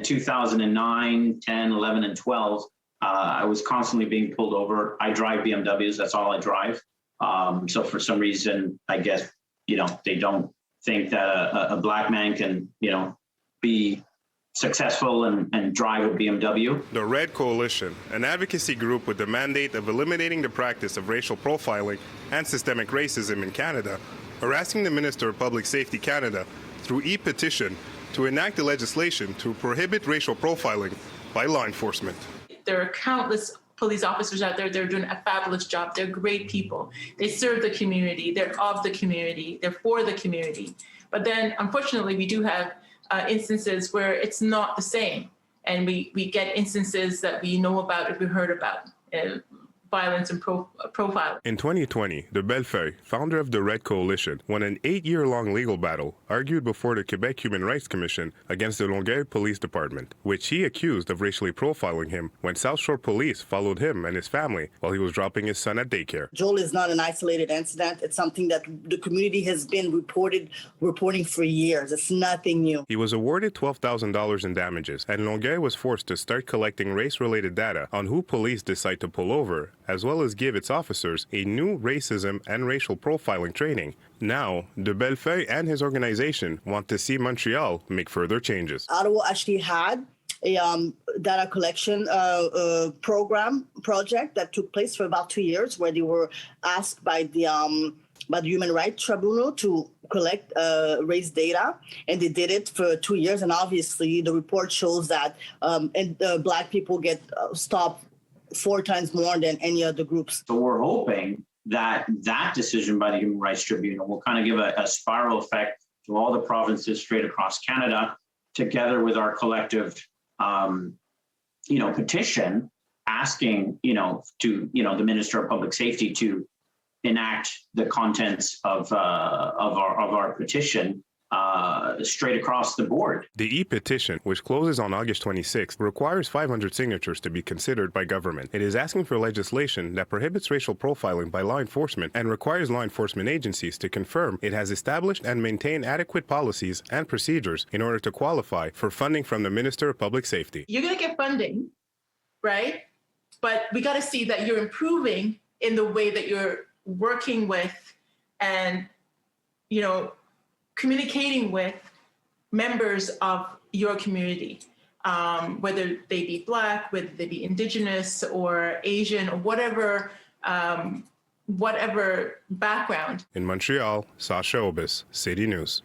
2009, 10, 11, and 12, I was constantly being pulled over. I drive BMWs. That's all I drive. So for some reason, I guess, they don't think that a black man can, be successful and drive a BMW. The Red Coalition, an advocacy group with the mandate of eliminating the practice of racial profiling and systemic racism in Canada, are asking the Minister of Public Safety Canada, through e-petition, to enact a legislation to prohibit racial profiling by law enforcement. There are countless police officers out there. They're doing a fabulous job. They're great people. They serve the community. They're of the community. They're for the community. But then, unfortunately, we do have instances where it's not the same. And we get instances that we know about, or we heard about, violence and profiling. In 2020, de Bellefeuille, founder of the Red Coalition, won an 8-year-long legal battle argued before the Quebec Human Rights Commission against the Longueuil Police Department, which he accused of racially profiling him when South Shore Police followed him and his family while he was dropping his son at daycare. Joel is not an isolated incident. It's something that the community has been reporting for years. It's nothing new. He was awarded $12,000 in damages, and Longueuil was forced to start collecting race-related data on who police decide to pull over, as well as give its officers a new racism and racial profiling training. Now, de Bellefeuille and his organization want to see Montreal make further changes. Ottawa actually had a data collection project that took place for about 2 years, where they were asked by the Human Rights Tribunal to collect race data, and they did it for 2 years. And obviously, the report shows that Black people get stopped 4 times more than any other groups. So we're hoping that decision by the Human Rights Tribunal will kind of give a spiral effect to all the provinces straight across Canada, together with our collective, petition asking, to, the Minister of Public Safety to enact the contents of our petition straight across the board. The e-petition, which closes on August 26th, requires 500 signatures to be considered by government. It is asking for legislation that prohibits racial profiling by law enforcement and requires law enforcement agencies to confirm it has established and maintained adequate policies and procedures in order to qualify for funding from the Minister of Public Safety. You're going to get funding, right? But we got to see that you're improving in the way that you're working with and, communicating with members of your community, whether they be Black, whether they be Indigenous or Asian or whatever background. In Montreal, Sacha Obas, City News.